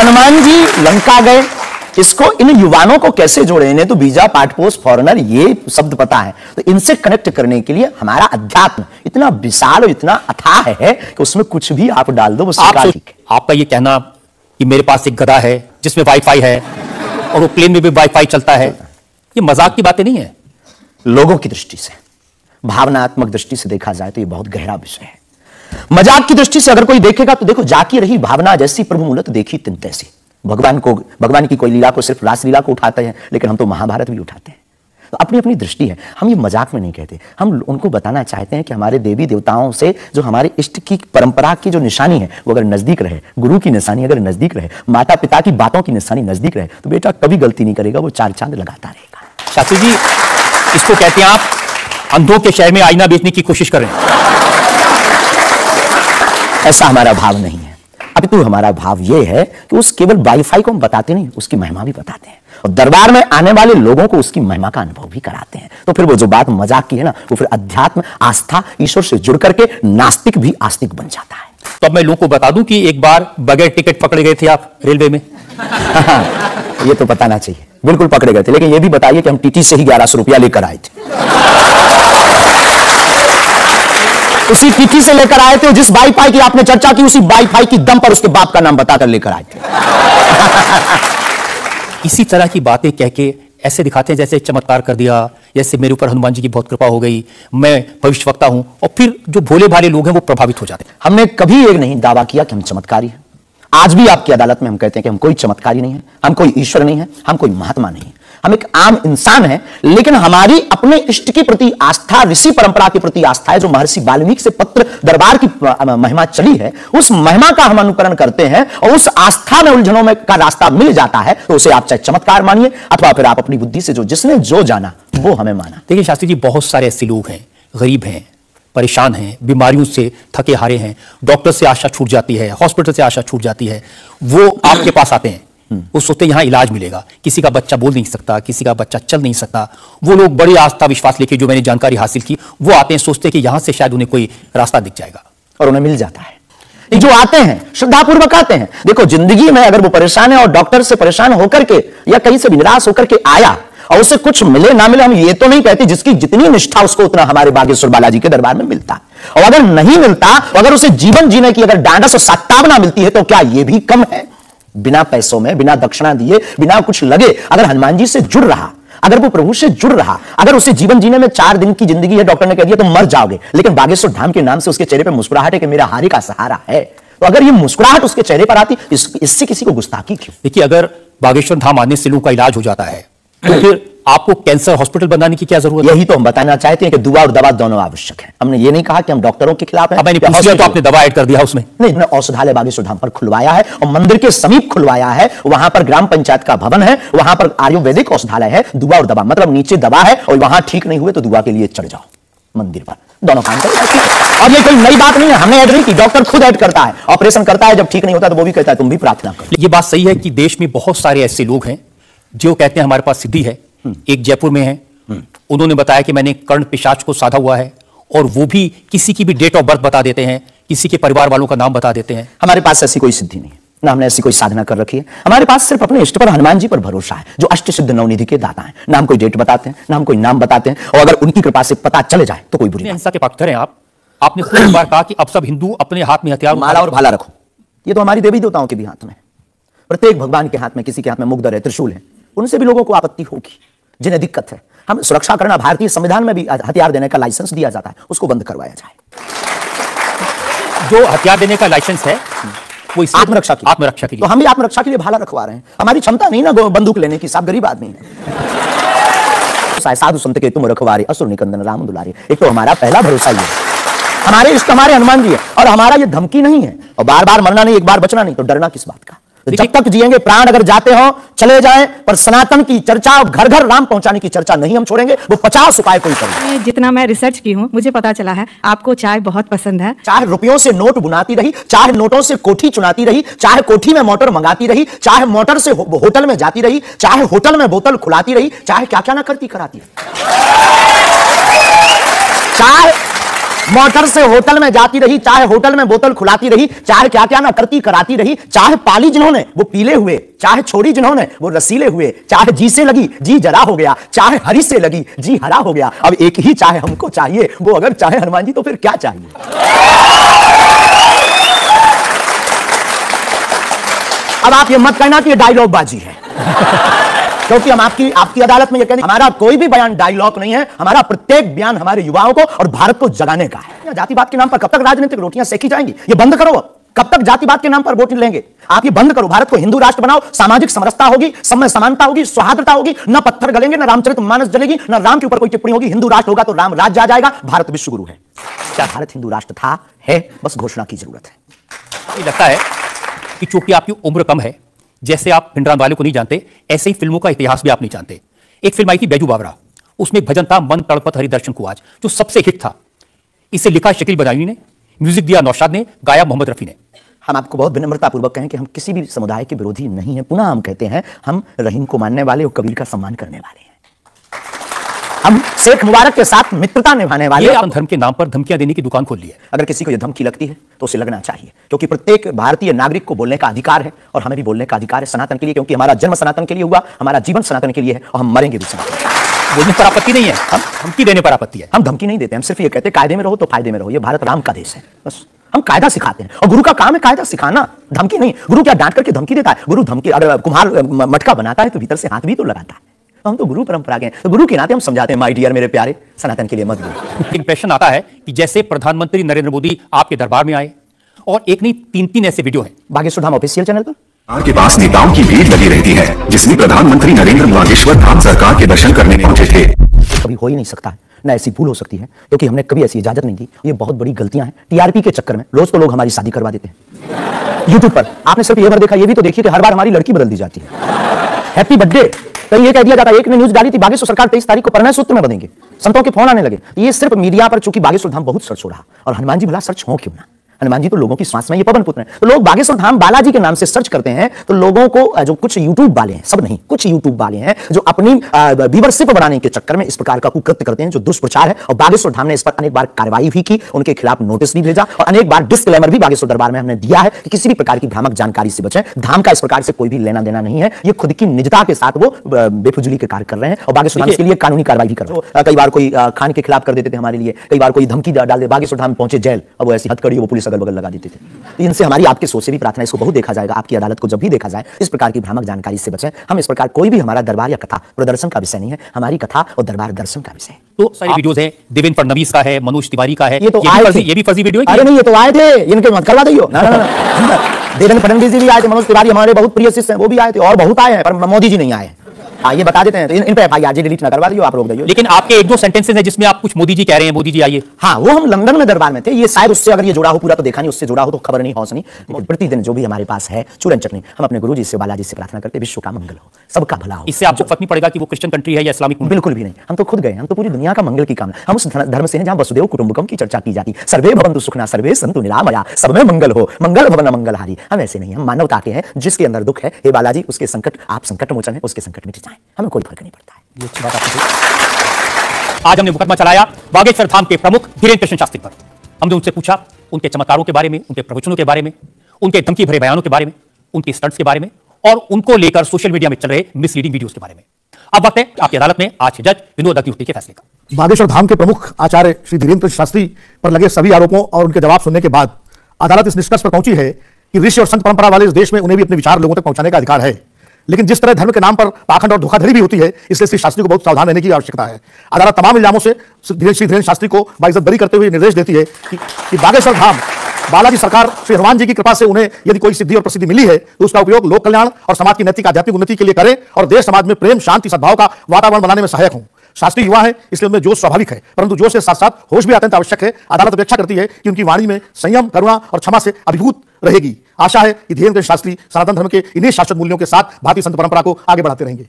हनुमान जी लंका गए, इसको इन युवानों को कैसे जोड़े? इन्हें तो वीजा, पासपोर्ट, फॉरेनर ये शब्द पता है, तो इनसे कनेक्ट करने के लिए हमारा अध्यात्म इतना विशाल और इतना अथाह है कि उसमें कुछ भी आप डाल दो वो सरकार ठीक है। आपका ये कहना कि मेरे पास एक गधा है जिसमें वाईफाई है और वो प्लेन में भी वाईफाई चलता है, ये मजाक की बातें नहीं है। लोगों की दृष्टि से, भावनात्मक दृष्टि से देखा जाए तो ये बहुत गहरा विषय है। मजाक की दृष्टि से अगर कोई देखेगा तो देखो, जाकी रही भावना जैसी प्रभु मूलत देखी तिन तैसी। भगवान की कोई लीला को सिर्फ रासलीला को उठाते हैं, लेकिन हम तो महाभारत भी उठाते हैं। तो अपनी अपनी दृष्टि है, हम ये मजाक में नहीं कहते, हम उनको बताना चाहते हैं कि हमारे देवी देवताओं से जो हमारे इष्ट की परंपरा की जो निशानी है वो अगर नजदीक रहे, गुरु की निशानी अगर नजदीक रहे, माता पिता की बातों की निशानी नजदीक रहे, तो बेटा कभी गलती नहीं करेगा, वो चार चांद लगाता रहेगा। शास्त्री जी, इसको कहते हैं आप अंधों के शहर में आईना बेचने की कोशिश कर रहे हैं। ऐसा हमारा भाव नहीं है, अपितु हमारा भाव यह है कि उस केवल वाईफाई को हम बताते नहीं, उसकी महिमा भी बताते हैं और दरबार में आने वाले लोगों को उसकी महिमा का अनुभव भी कराते हैं। तो फिर वो जो बात मजाक की है ना, वो फिर अध्यात्म, आस्था, ईश्वर से जुड़ करके नास्तिक भी आस्तिक बन जाता है। तो अब मैं लोगों को बता दूं कि एक बार बगैर टिकट पकड़े गए थे आप रेलवे में। ये तो बताना चाहिए, बिल्कुल पकड़े गए थे, लेकिन ये भी बताइए कि हम टीटी से ही 1100 रुपया लेकर आए थे। उसी टीटी से लेकर आए थे, जिस वाईफाई की आपने चर्चा की, उसी वाईफाई की दम पर उसके बाप का नाम बताकर लेकर आए थे। इसी तरह की बातें कह के ऐसे दिखाते हैं जैसे चमत्कार कर दिया, जैसे मेरे ऊपर हनुमान जी की बहुत कृपा हो गई, मैं भविष्यवक्ता हूं, और फिर जो भोले भाले लोग हैं वो प्रभावित हो जाते हैं। हमने कभी एक नहीं दावा किया कि हम चमत्कारी हैं। आज भी आपकी अदालत में हम कहते हैं कि हम कोई चमत्कारी नहीं है, हम कोई ईश्वर नहीं है, हम कोई महात्मा नहीं है, हम एक आम इंसान हैं, लेकिन हमारी अपने इष्ट के प्रति आस्था, ऋषि परंपरा के प्रति आस्था है, जो महर्षि वाल्मीकि से पत्र दरबार की महिमा चली है, उस महिमा का हम अनुकरण करते हैं और उस आस्था में उलझनों में का रास्ता मिल जाता है, तो उसे आप चाहे चमत्कार मानिए अथवा फिर आप अपनी बुद्धि से जिसने जो जाना वो हमें माना। देखिए शास्त्री जी, बहुत सारे ऐसे लोग हैं, गरीब हैं, परेशान हैं, बीमारियों से थके हारे हैं, डॉक्टर से आशा छूट जाती है, हॉस्पिटल से आशा छूट जाती है, वो आपके पास आते हैं, वो सोचते हैं यहां इलाज मिलेगा। किसी का बच्चा बोल नहीं सकता, किसी का बच्चा चल नहीं सकता, वो लोग बड़ी आस्था विश्वास लेके, जो मैंने जानकारी हासिल की, वो आते हैं, सोचते हैं कि यहां से शायद उन्हें कोई रास्ता दिख जाएगा, और उन्हें मिल जाता है। ये जो आते हैं श्रद्धापूर्वक आते हैं। देखो, जिंदगी में अगर वो परेशान है और डॉक्टर से परेशान होकर के या कहीं से निराश होकर के आया और उसे कुछ मिले ना मिले, हम ये तो नहीं कहते जिसकी जितनी निष्ठा उसको उतना हमारे बागेश्वर बालाजी के दरबार में मिलता है, और अगर नहीं मिलता, अगर उसे जीवन जीने की अगर डांडस और सत्तावना मिलती है, तो क्या यह भी कम है? बिना पैसों में, बिना दक्षिणा दिए, बिना कुछ लगे, अगर हनुमान जी से जुड़ रहा, अगर वो प्रभु से जुड़ रहा, अगर उसे जीवन जीने में 4 दिन की जिंदगी है, डॉक्टर ने कह दिया तो मर जाओगे, लेकिन बागेश्वर धाम के नाम से उसके चेहरे पर मुस्कुराहट है कि मेरा हारी का सहारा है, तो अगर ये मुस्कुराहट उसके चेहरे पर आती, इससे किसी को गुस्ताखी क्यों? देखिए, अगर बागेश्वर धाम आने से लोगों का इलाज हो जाता है, तो फिर आपको कैंसर हॉस्पिटल बनाने की क्या जरूरत है? यही तो हम बताना चाहते हैं कि दुआ और दवा दोनों आवश्यक है। हमने ये नहीं कहा कि हम डॉक्टरों के खिलाफ हैं। मैंने पूछ लिया तो आपने दवा ऐड कर दिया उसमें। नहीं, हमने औषधालय बागेश्वर धाम पर खुलवाया है और मंदिर के समीप खुलवाया है। वहां पर ग्राम पंचायत का भवन है, वहां पर आयुर्वेदिक औषधालय है। दुआ और दवा मतलब नीचे दवा है और वहां ठीक नहीं हुए तो दुआ के लिए चढ़ जाओ मंदिर पर, दोनों काम करें। और ये कोई नई बात नहीं है, हमने ऐड नहीं की, डॉक्टर खुद ऐड करता है, ऑपरेशन करता है, जब ठीक नहीं होता तो वो भी कहता है तुम भी प्रार्थना करो। ये बात सही है कि देश में बहुत सारे ऐसे लोग हैं जो कहते हैं हमारे पास सिद्धि है। एक जयपुर में है, उन्होंने बताया कि मैंने कर्ण पिशाच को साधा हुआ है, और वो भी किसी की भी डेट ऑफ बर्थ बता देते हैं, किसी के परिवार वालों का नाम बता देते हैं। हमारे पास ऐसी कोई सिद्धि नहीं है, ना हमने ऐसी कोई साधना कर रखी है। हमारे पास सिर्फ अपने इष्ट पर हनुमान जी पर भरोसा है, जो अष्ट सिद्ध नवनिधि के दाता हैं। ना हम कोई डेट बताते हैं, ना हम कोई नाम बताते हैं, और अगर उनकी कृपा से पता चले जाए तो कोई बुरी नहीं। हिंसा के पक्षधर हैं आप। आपने खुद एक बार कहा कि अब सब हिंदू अपने हाथ में हथियार, माला और भाला रखो। ये तो हमारी देवी देवताओं के भी हाथ में, प्रत्येक भगवान के हाथ में, किसी के हाथ में मुगदर है, त्रिशूल है, उनसे भी लोगों को आपत्ति होगी जिन्हें दिक्कत है। हम सुरक्षा करना, भारतीय संविधान में भी हथियार देने का लाइसेंस दिया जाता है, उसको बंद करवाया जाए। जो हथियार देने का लाइसेंस है वो आत्मरक्षा के लिए, तो हम भी आत्मरक्षा के लिए भाला रखवा रहे हैं। हमारी क्षमता नहीं ना बंदूक लेने की, सब गरीब आदमी है। साधु संत के तुम रखवारे, असुर निकंदन राम दुलारे। एक तो हमारा पहला भरोसा ये है, हमारे इष्ट हमारे हनुमान जी है, और हमारा ये धमकी नहीं है, और बार बार मरना नहीं, एक बार बचना नहीं, तो डरना किस बात का? जब तक जिएंगे, प्राण अगर जाते हो चले जाएं, पर सनातन की चर्चा, घर घर राम पहुंचाने की चर्चा नहीं हम छोड़ेंगे। वो 50 उपाय कोई करेंगे। जितना मैं रिसर्च की हूँ, मुझे पता चला है आपको चाय बहुत पसंद है। चाहे रुपयों से नोट बुनाती रही, चाहे नोटों से कोठी चुनाती रही, चाहे कोठी में मोटर मंगाती रही, चाहे मोटर से होटल में जाती रही, चाहे होटल में बोतल खुलाती रही, चाहे क्या क्या ना करती कराती रही, मोटर से होटल में जाती रही, चाहे होटल में बोतल खुलाती रही, चाहे क्या क्या ना करती कराती रही, चाहे पाली जिन्होंने वो पीले हुए, चाहे छोड़ी जिन्होंने वो रसीले हुए, चाहे जी से लगी जी जरा हो गया, चाहे हरी से लगी जी हरा हो गया। अब एक ही चाहे हमको चाहिए, वो अगर चाहे हनुमान जी तो फिर क्या चाहिए। अब आप ये मत कहना कि ये डायलॉग बाजी है, क्योंकि हम आपकी अदालत में ये कहते हैं हमारा कोई भी बयान डायलॉग नहीं है, हमारा प्रत्येक बयान हमारे युवाओं को और भारत को जगाने का है। जातिवाद के नाम पर कब तक राजनीतिक रोटियां सेकी जाएंगी? ये बंद करो। कब तक जातिवाद के नाम पर वोट लेंगे? आप ये बंद करो। भारत को हिंदू राष्ट्र बनाओ, सामाजिक समरसता होगी, समय समानता होगी, सौहार्दता होगी, न पत्थर गलेंगे, न रामचरितमानस जलेगी, न राम के ऊपर कोई टिप्पणी होगी। हिंदू राष्ट्र होगा तो राम राज्य आ जाएगा। भारत विश्व गुरु है। क्या भारत हिंदू राष्ट्र था? है, बस घोषणा की जरूरत है। ये लगता है कि चूंकि आपकी उम्र कम है, जैसे आप भिंडरान को नहीं जानते, ऐसे ही फिल्मों का इतिहास भी आप नहीं जानते। एक फिल्म आई थी बैजू बावरा, उसमें एक भजन था मन तड़पत हरिदर्शन को आज, जो सबसे हिट था। इसे लिखा शकील बदायूनी ने, म्यूजिक दिया नौशाद ने, गाया मोहम्मद रफी ने। हम आपको बहुत विनम्रतापूर्वक कहें कि हम किसी भी समुदाय के विरोधी नहीं हैं। पुनः हम कहते हैं हम रहीम को मानने वाले और कबीर का सम्मान करने वाले हैं। हम शेख मुबारक के साथ मित्रता निभाने वाले। धर्म के नाम पर धमकियां देने की दुकान खोल ली है। अगर किसी को यह धमकी लगती है तो उसे लगना चाहिए, क्योंकि प्रत्येक भारतीय नागरिक को बोलने का अधिकार है और हमें भी बोलने का अधिकार है सनातन के लिए, क्योंकि हमारा जन्म सनातन के लिए हुआ, हमारा जीवन सनातन के लिए है और हम मरेंगे भी सनातन। बोलने पर आपत्ति नहीं है, हम धमकी देने पर आपत्ति है। हम धमकी नहीं देते, हम सिर्फ ये कहते हैं कायदे में रहो तो फायदे में रहो। ये भारत राम का देश है, बस हम कायदा सिखाते हैं और गुरु का काम है कायदा सिखाना, धमकी नहीं। गुरु क्या डांट करके धमकी देता है? गुरु धमकी, अगर कुम्हार मटका बनाता है तो भीतर से हाथ भी तो लगाता है। हम तो गुरु परंपरा के हैं, तो गुरु के नाते हम समझाते हैं माय डियर मेरे प्यारे, सनातन के लिए मत बोलो। इंप्रेशन आता है कि जैसे प्रधानमंत्री नरेंद्र मोदी आपके दरबार में आए और एक नहीं 3-3 ऐसे वीडियो हैं बागेश्वर धाम ऑफिशियल चैनल पर। के पास नेताओं की भीड़ लगी रहती है, जिसमें प्रधानमंत्री नरेंद्र बागेश्वर धाम सरकार के दर्शन करने पहुंचे थे। कभी हो ही नहीं सकता है, ना ऐसी भूल हो सकती है, क्योंकि हमने कभी ऐसी इजाजत नहीं दी। ये बहुत बड़ी गलतियां हैं। टीआरपी के चक्कर में रोज तो लोग हमारी शादी करवा देते हैं यूट्यूब पर। आपने सिर्फ ये बार देखा, ये भी तो देखिए कि हर बार हमारी लड़की बदल दी जाती है। हैप्पी बर्थडे कहीं ये कह दिया जाता है। एक ने न्यूज डाली थी बागेश्वर सरकार 23 तारीख को परिणय सूत्र में बनेंगे, संतों के फोन आने लगे। ये सिर्फ मीडिया पर, चूंकि बागेश्वर धाम बहुत सर्च हो रहा, और हनुमान जी भला सर्च हो क्यों ना? हनुमान जी तो लोगों की श्वास में, ये पवन पुत्र हैं। तो लोग बागेश्वर धाम बालाजी के नाम से सर्च करते हैं, तो लोगों को जो कुछ यूट्यूब वाले हैं, सब नहीं, कुछ यूट्यूब वाले हैं जो अपनी व्यूअरशिप बढ़ाने के चक्कर में इस प्रकार का कुकृत्य करते हैं, जो दुष्प्रचार है। और बागेश्वर धाम ने इस पर अनेक बार कार्रवाई भी की, उनके खिलाफ नोटिस भी भेजा और अनेक बार डिस्क्लेमर भी बागेश्वर दरबार में हमने दिया है कि किसी भी प्रकार की भ्रामक जानकारी से बचें। धाम का इस प्रकार से कोई भी लेना देना नहीं है। ये खुद की निजता के साथ वो बेफुजली के कार्य कर रहे हैं और बागेश्वर धाम इसके लिए कानूनी कार्रवाई भी कर रहे हैं। कई बार कोई खान के खिलाफ कर देते थे हमारे लिए, कई बार कोई धमकी डाल दे, बागेश्वर धाम पहुंचे जेल, अब वो ऐसी हथकड़ी वो पुलिस अगल बगल लगा देते थे। इनसे हमारी आपके सोच से भी प्रार्थना, इसको बहुत देखा जाएगा, आपकी अदालत को जब भी देखा जाए इस प्रकार की भ्रामक जानकारी से बचें। हम इस प्रकार कोई भी हमारा दरबार या कथा प्रदर्शन का विषय नहीं है, हमारी कथा और दरबार दर्शन का विषय है। तो सारी वीडियोस हैं, देवेंद्र फडणवीस का है, मनोज तिवारी का है, ये तो ये भी फर्जी वीडियो है। अरे नहीं, ये तो आए थे, इनके मत करवा दियो। देवेंद्र फडणवीस जी भी आए थे, मनोज तिवारी हमारे बहुत प्रिय शिष्य हैं, वो भी आए थे, और बहुत आए हैं, पर मोदी जी नहीं आए। हाँ, ये बता देते हैं, तो इन पे एफआईआर डिलीट ना करवा दियो, आप रोक दियो। लेकिन आपके 1-2 सेंटेंसेस हैं जिसमें आप कुछ मोदी जी कह रहे हैं, मोदी जी आइए। हाँ, वो हम लंदन में दरबार में थे, ये शायद उससे अगर ये जुड़ा हो, पूरा तो देखा नहीं, उससे जुड़ा हो तो खबर नहीं, हौस नहीं। लेकिन प्रतिदिन जो भी हमारे पास है चूरन चटनी, हम अपने गुरु जी से, बालाजी से प्रार्थना करते विश्व का मंगल हो, सबका भला हो। इससे आपको फर्क नहीं पड़ेगा कि वो क्रिश्चियन कंट्री है या इस्लामिक? बिल्कुल भी नहीं, हम तो खुद गए, हम तो पूरी दुनिया का मंगल की कामना। हम उस धर्म से हैं जहां वसुदेव कुटुंबकम की चर्चा की जाती, सर्वे भवन्तु सुखिनः सर्वे सन्तु निरामया, सब में मंगल हो, मंगल भवन मंगलहारी। हम ऐसे नहीं, हम मानवता के हैं, जिसके अंदर दुख है, हे बालाजी उसके संकट, आप संकट मोचन है, उसके संकट मिट जाए, हमें कोई फर्क नहीं पड़ता है। ये अच्छी बात आपने। आज हमने मुकदमा चलाया बागेश्वर धाम के प्रमुख धीरेन्द्र कृष्ण शास्त्री पर। हमने उनसे पूछा उनके चमत्कारों के बारे में, उनके प्रवचनों के बारे में, उनके धमकी भरे बयानों के बारे में, उनके स्टंट्स के बारे में और उनको लेकर सोशल मीडिया में चल रहे मिसलीडिंग वीडियोस के बारे में। अब वक्त है आपकी अदालत में आज के जज विनोद अग्निहोत्री के फैसले का। बागेश्वर धाम के प्रमुख आचार्य श्री धीरेन्द्र कृष्ण शास्त्री पर लगे सभी आरोपों और उनके जवाब सुनने के बाद अदालत इस निष्कर्ष पर पहुंची है कि ऋषि और संत परंपरा वाले इस देश में उन्हें भी अपने विचार लोगों तक पहुंचाने का अधिकार है। लेकिन जिस तरह धर्म के नाम पर पाखंड और धोखाधड़ी भी होती है, इसलिए श्री शास्त्री को बहुत सावधान रहने की आवश्यकता है। अदालत तमाम इल्जामों से श्री धीरेन्द्र शास्त्री को बाइज्जत बरी करते हुए निर्देश देती है कि बागेश्वर धाम बालाजी सरकार श्री हनुमान जी की कृपा से उन्हें यदि कोई सिद्धि और प्रसिद्धि मिली है तो उसका उपयोग लोक कल्याण और समाज की नैतिक आध्यात्मिक उन्नति के लिए करें और देश समाज में प्रेम, शांति, सद्भाव का वातावरण बनाने में सहायक हों। शास्त्री युवा है, इसलिए उनमें जोश स्वाभाविक है, परंतु जोश के साथ साथ होश भी अत्यंत आवश्यक है। अदालत अपेक्षा करती है कि उनकी वाणी में संयम, करुणा और क्षमा से अभिभूत रहेगी। आशा है कि धीरेन्द्र शास्त्री सनातन धर्म के इन्हीं शाश्वत मूल्यों के साथ भारतीय संत परंपरा को आगे बढ़ाते रहेंगे।